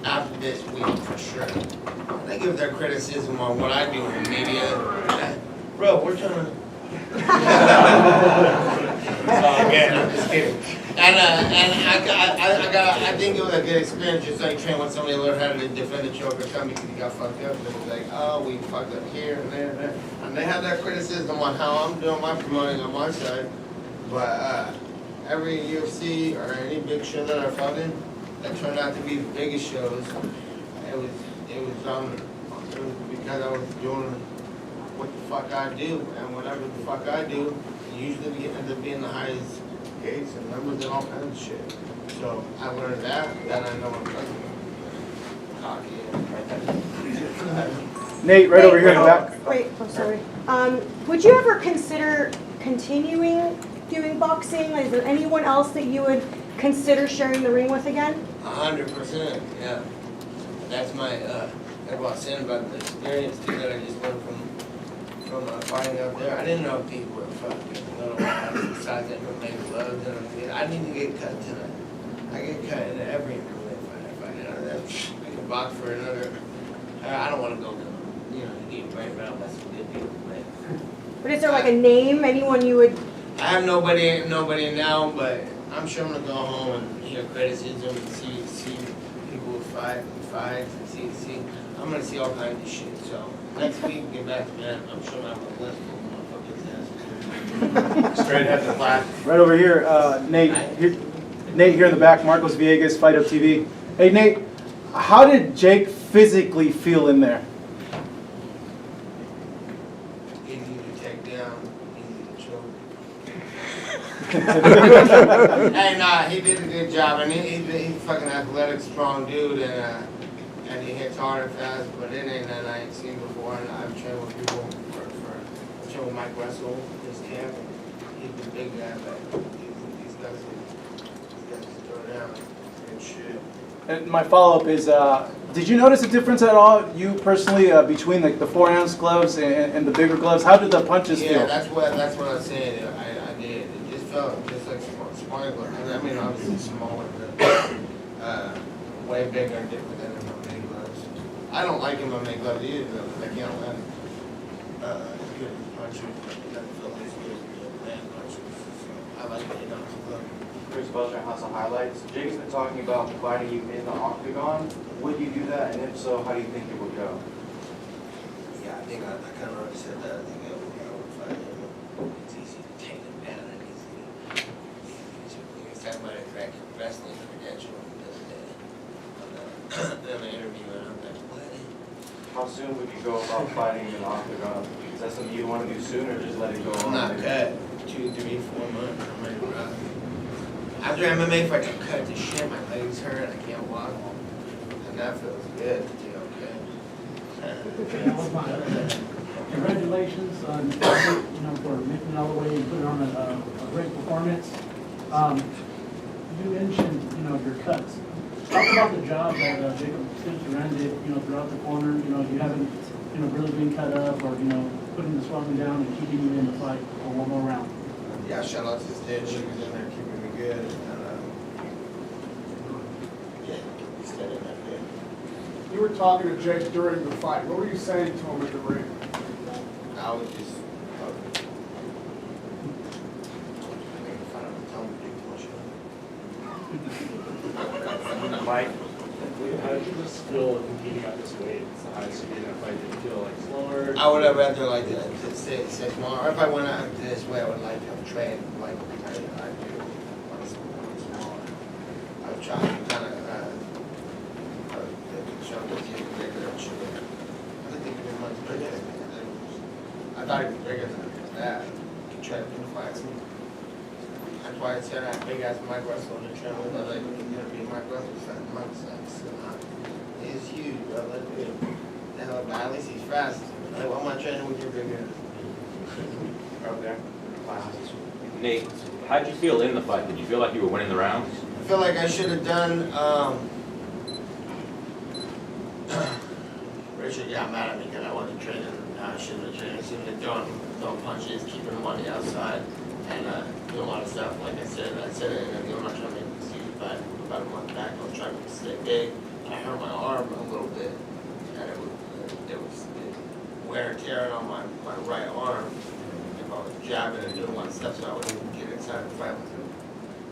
after this week for sure. And they give their criticism on what I do in the media. Bro, we're trying to. Again, I'm just kidding. And I think it was a good experience just like training when somebody learned how to defend a choke or something because he got fucked up. It was like, oh, we fucked up here and there and there. And they have that criticism on how I'm doing my promoting on my side. But every UFC or any big show that I fought in, that turned out to be the biggest shows. It was because I was doing what the fuck I do, and whatever the fuck I do, usually ends up being the highest gates and numbers and all kinds of shit. So I learned that, then I know I'm cocky. Nate, right over here in the back. Wait, I'm sorry. Would you ever consider continuing doing boxing? Is there anyone else that you would consider sharing the ring with again? 100%, yeah. That's my, that's what I was saying about the experience too that I just learned from fighting out there. I didn't know people were fucking little besides that MMA gloves and everything. I didn't even get cut tonight. I get cut in every MMA fight. I can box for another. I don't want to go to, you know, to get right around. That's a good deal. But is there like a name, anyone you would? I have nobody now, but I'm sure I'm gonna go home and hear criticism and see people fights and see. I'm gonna see all kinds of shit. So next week, get back to me. I'm sure I'm a list full of motherfuckers' ass. Straight ahead the flag. Right over here, Nate. Nate here in the back. Marcos Villegas, Fight Up TV. Hey Nate, how did Jake physically feel in there? Easy to take down, easy to choke. Hey, nah, he did a good job, and he's fucking athletic, strong dude, and he hits hard and fast, but it ain't that I ain't seen before, and I've trained with people I've trained with Mike Russell, his camp, he's the big guy, but these guys throw down and shit. And my follow-up is, did you notice a difference at all, you personally, between the 4-ounce gloves and the bigger gloves? How did the punches feel? Yeah, that's what I was saying. I did. It just felt just like smaller gloves. I mean, obviously smaller, but way bigger and different than the MMA gloves. I don't like MMA gloves either, though. I can't let them as good as punchers. It doesn't feel as good as the man punchers. So I like the 8-ounce glove. Chris Belcher has some highlights. Jake's been talking about fighting you in the octagon. Would you do that? And if so, how do you think it would go? Yeah, I think I kind of already said that. I think I would fight him. It's easy to take him down. And he's talking about a direct wrestling credential in the interview, and I'm like, what? How soon would you go about fighting in the octagon? Is that something you want to do soon, or just let it go on? I'm not cut. 2, 3, 4 months. I'm ready to rock. After MMA fight, I cut to shit. My legs hurt. I can't walk. And that feels good. Congratulations on, for making it all the way and putting on a great performance. You mentioned, your cuts. Talk about the job that Jacob Stinsrud did, throughout the corner. You haven't, really been cut up or, putting the swelling down and keeping you in the fight for one more round. Yeah, shout out to Stitch. He was in there keeping me good. And, yeah, he stayed in that bit. You were talking to Jake during the fight. What were you saying to him in the ring? I was just making fun of him, telling him to do push-ups. Mike, did you just feel competing at this weight? It's the highest you did in a fight. Did you feel like slower? I would have rather like to stay smaller. If I went out this way, I would like to have trained like I do. Smaller. I've tried to kind of show this you bigger and sugar. I didn't think it was much bigger. I thought it was bigger than that. Try to fight me. That's why I said I have big ass Mike Russell in the trim. I like gonna be Mike Russell's friend. Mike's he's huge, bro. Let's do it. Hell, at least he's fast. Like, why am I training with your big ass? Up there. Nate, how'd you feel in the fight? Did you feel like you were winning the rounds? I feel like I should have done, Richard got mad at me because I wasn't training. I shouldn't have trained. I should have been throwing punches, keeping him on the outside, and doing a lot of stuff. Like I said it in an interview, I'm not trying to make an excuse, but about a month back, I was trying to stay big. I hurt my arm a little bit, and it was wear and tear on my right arm. If I was jabbing and doing a lot of stuff, so I wouldn't get inside the fight with him.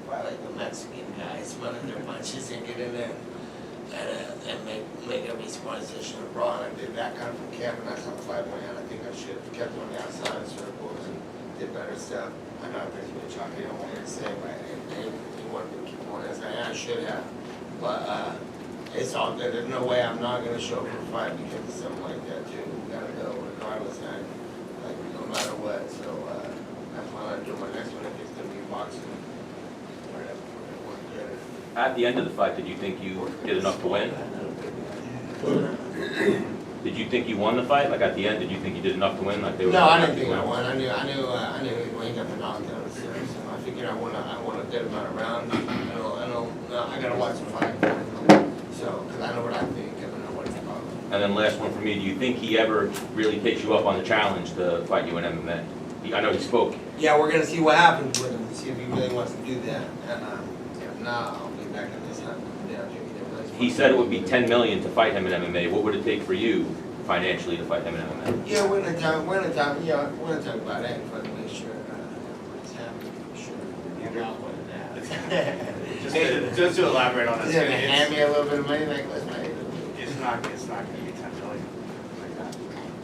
Fight like the Mexican guys, smelling their punches and get in there and make every smart decision abroad. I did that kind of from camp, and that's how the fight went. I think I should have kept on the outside of circles and did better stuff. I know I've been chalky, I don't want to say, but he wanted to keep on as I should have. But it's all good. There's no way I'm not going to show up for a fight because of something like that, too. We got to go regardless, and like, no matter what. So I plan on doing my next one if it's going to be boxing. Whatever. At the end of the fight, did you think you did enough to win? Did you think you won the fight? Like at the end, did you think you did enough to win? Like they were. No, I didn't think I won. I knew when he got the knockdown. So I figured I won a good amount of rounds. I gotta watch the fight. So, because I know what I think, I don't know what's the problem. And then last one for me, do you think he ever really takes you up on the challenge to fight you in MMA? I know he spoke. Yeah, we're gonna see what happens with him, see if he really wants to do that. And if not, I'll be back in this time. He said it would be $10 million to fight him in MMA. What would it take for you financially to fight him in MMA? Yeah, we're gonna talk about that, but make sure it's happening, for sure. Just to elaborate on He's this. gonna hand me a little bit of money, like, let's make it. It's not gonna be 10 million like that.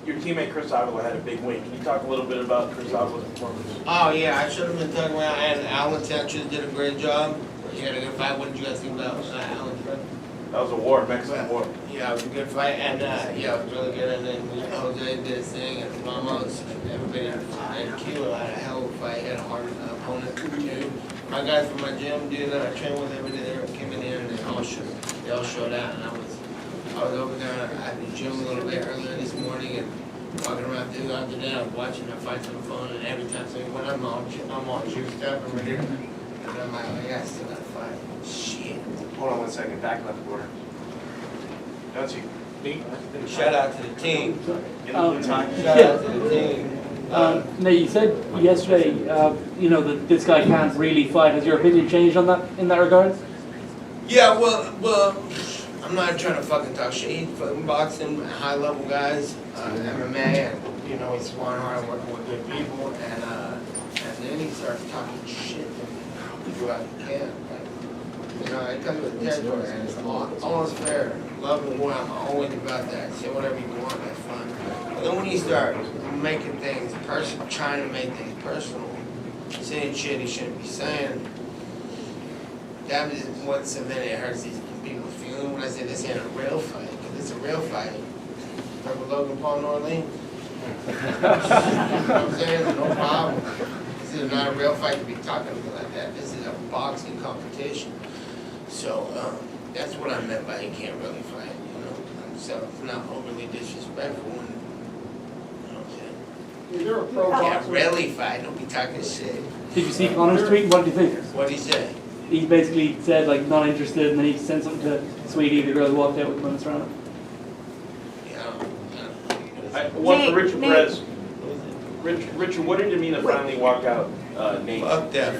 Your teammate Chris Avila had a big win. Can you talk a little bit about Chris Avila's performance? Oh, yeah, I should have been talking about, and Alan Tetris did a great job. He had a good fight. What did you guys think about Alan's fight? That was a war, Mexican war. Yeah, it was a good fight, and yeah, it was really good. And then Jose did his thing, and Ramos, and everybody, and Kilo had a hell of a fight. He had a hard opponent too. My guys from my gym, dude, that I train with every day, they came in here and they all showed out. And I was over there at the gym a little bit earlier this morning and walking around throughout the day. I was watching the fights on the phone, and every time somebody went, I'm all juiced up and ready. And I'm like, oh yeah, I still got to fight. Shit. Hold on one second. Back left corner. Don't you? Shout out to the team. Shout out to the team. Nate, you said yesterday, that this guy can't really fight. Has your opinion changed on that in that regard? Yeah, well, I'm not trying to fucking talk shit. He's fucking boxing, high level guys, MMA, and he's sworn hard working with good people, and then he starts talking shit to throughout the camp. It comes with territory, and it's almost fair. Love and war, I'm always about that. Say whatever you want, have fun. But then when you start making things personal, trying to make things personal, saying shit he shouldn't be saying, that is what severely hurts these people's feelings when I say this ain't a real fight, because it's a real fight. Remember Logan Paul and Orleans? You know what I'm saying? No problem. This is not a real fight to be talking to me like that. This is a boxing competition. So that's what I meant by he can't really fight, So it's not overly disrespectful. And, you know what I'm saying? You're a pro Can't boxer. really fight. Don't be talking shit. Did you see Connor's tweet? What did you think? What'd he say? He basically said like not interested, and then he sent something to Sweetie, the girl who walked out with Clemens around him. One for Richard Perez. Richard, what did it mean to finally walk out Nate? Fuck that.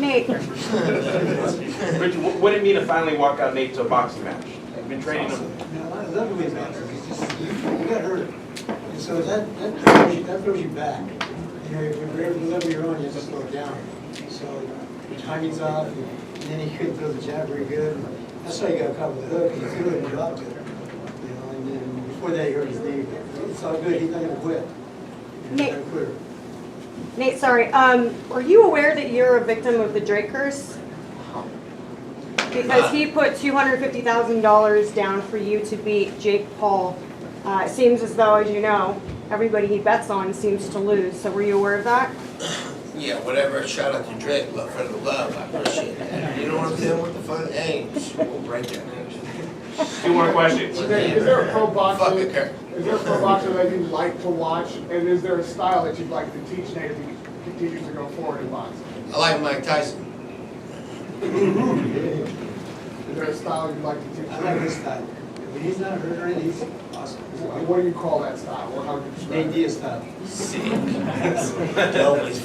Nate. Richard, what did it mean to finally walk out Nate to a boxing match? You've been training him. I love the way he boxes. He's just, you got hurt. And so that throws you back. If you're the level you're on, you have to slow it down. So your timing's off, and then he couldn't throw the jab very good. That's why you gotta cover the hook, he's doing a lot with her. You know, and then before that, he hurt his knee, but it's all good, he's not gonna quit. He's not gonna quit. Nate, sorry. Were you aware that you're a victim of the Drake curse? Because he put $250,000 down for you to beat Jake Paul. It seems as though, as you know, everybody he bets on seems to lose. So were you aware of that? Yeah, whatever. Shout out to Drake, love for the love. I appreciate that. You know what I'm saying? What the fuck? Hey, we'll break that. 2 more questions. Is there a pro boxer? Fuck it, Kurt. Is there a pro boxer that you'd like to watch, and is there a style that you'd like to teach Nate if he continues to go forward in boxing? I like Mike Tyson. Is there a style you'd like to teach? I like his style. When he's not hurt or anything, he's awesome. What do you call that style? Or how would you describe Nate it? DIAS style. Sick.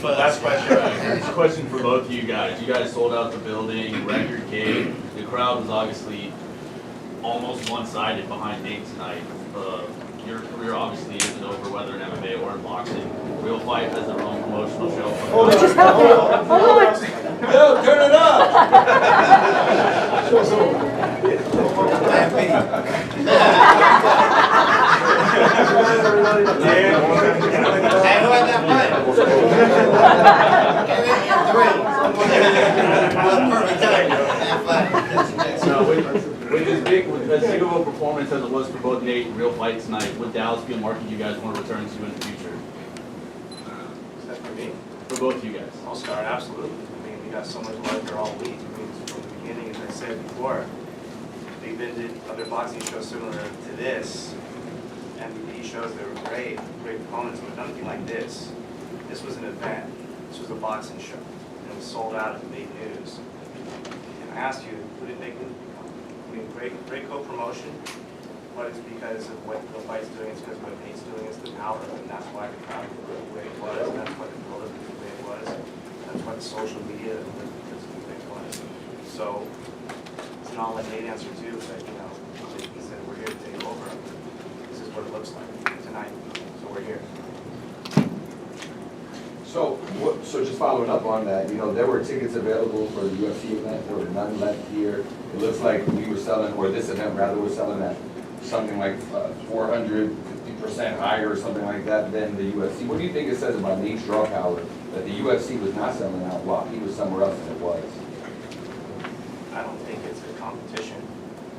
Last question. Question for both of you guys. You guys sold out the building, record gate. The crowd was obviously almost one-sided behind Nate tonight. Your career obviously isn't over, whether in MMA or in boxing. Real Fight has their own promotional show. Hold on. Just hold on. Hold on. Yo, turn it up! Hey, who had that fight? Perfect time. With as big of a performance as it was for both Nate and Real Fight tonight, would Dallas be a market you guys want to return to in the future? Is that for me? For both of you guys. I'll start, absolutely. I mean, we got so much love there all week. I mean, from the beginning, as I said before, they've been to other boxing shows similar to this, MVP shows that were great opponents, but nothing like this. This was an event. This was a boxing show. And it was sold out and made news. And I asked you, who did make it? I mean, great co-promotion, but it's because of what the fight's doing, it's because of what Nate's doing, it's the power of it, and that's why the crowd was the way it was, and that's why the build-up was the way it was, that's why the social media was the way it was. So, it's not like Nate answer too, but you know, he said, we're here to take over. This is what it looks like tonight, so we're here. So just following up on that, you know, there were tickets available for the UFC event, there were none left here. It looks like we were selling, or this event rather, was selling at something like 450% higher or something like that than the UFC. What do you think it says about Nate's draw power, that the UFC was not selling out while he was somewhere else than it was? I don't think it's a competition.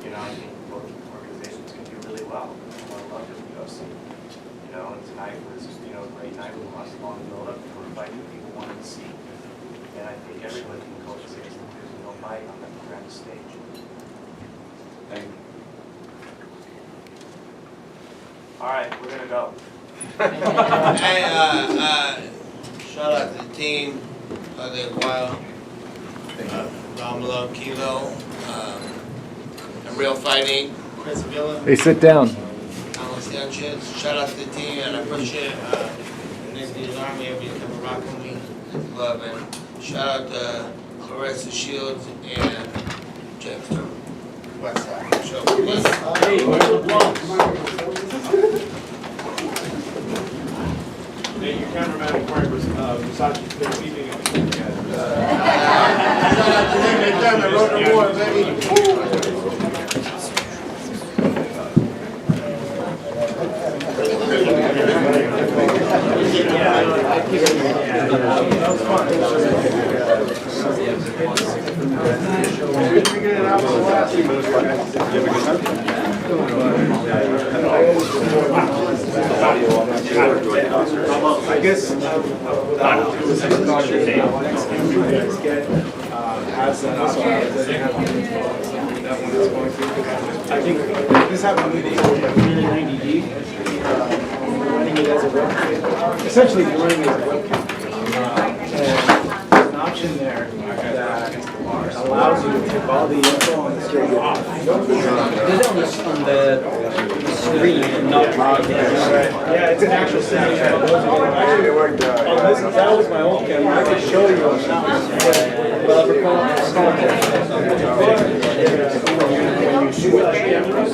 You know, I think both organizations can do really well. I love the UFC. You know, and tonight was, you know, a great night. We watched a long build-up for a fight that people wanted to see. And I think everybody can coach it. There's no fight on that grand stage. Thank you. All right, we're gonna go. Hey, shout out to the team of the Wild, Romulo, Kilo, and Real Fighting, Chris Gillen. Hey, sit down. Alan Sanchez. Shout out to the team, and I appreciate Nick's Army, everybody coming rock with me. Love, and shout out to Clarissa Shields and Jeff Stone. What's up? Show. Nate, your cameraman at work was Versace's been leaving it. Shout out to Nick McDermott, Road to War, baby. I guess as I think this happened with the 90 D. Running it as a webcam. Essentially, you're running it as a webcam. And there's an option there that allows you to take all the info on the screen off. On the screen and not broadcast. Yeah, it's an actual simulation. Actually, it worked out. That was my old camera. I could show you on that. But for content, when you switch cameras,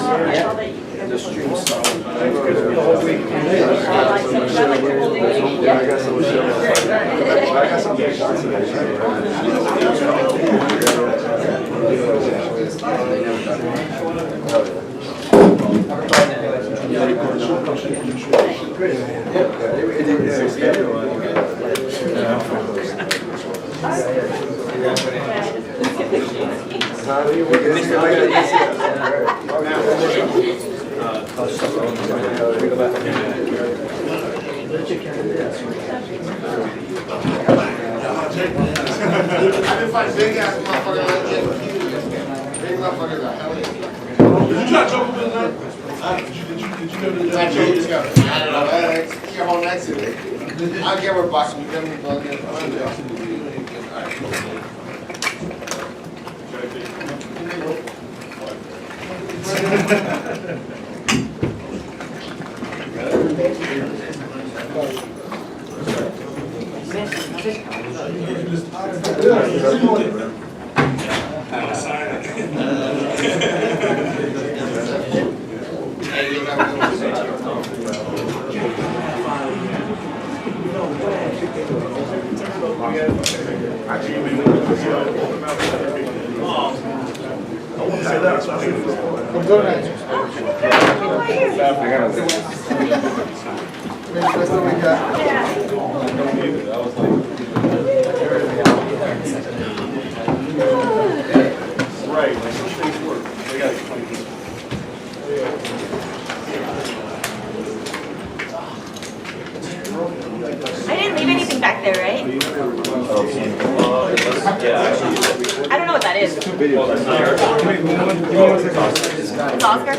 The stream style. I didn't find big ass motherfucker like Jim Hughes. Big motherfuckers are hell yeah. Did you try to choke him in there? Did you go to the I don't know, that's your whole next to it. I get where boxing, you got me plugged in. Right, like some things work. They gotta explain this. I didn't leave anything back there, right? I don't know what that is. It's Oscar?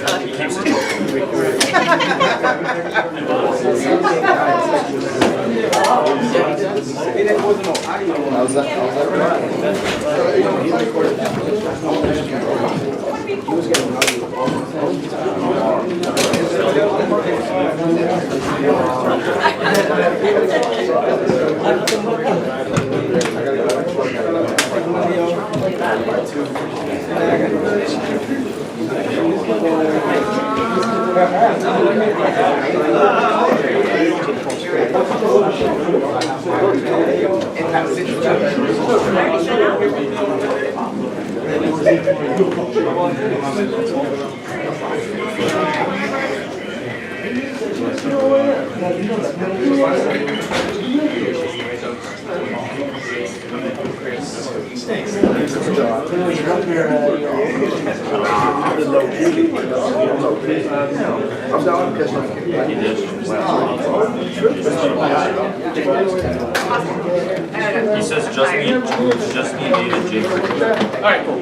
He says just need David James. All right, cool.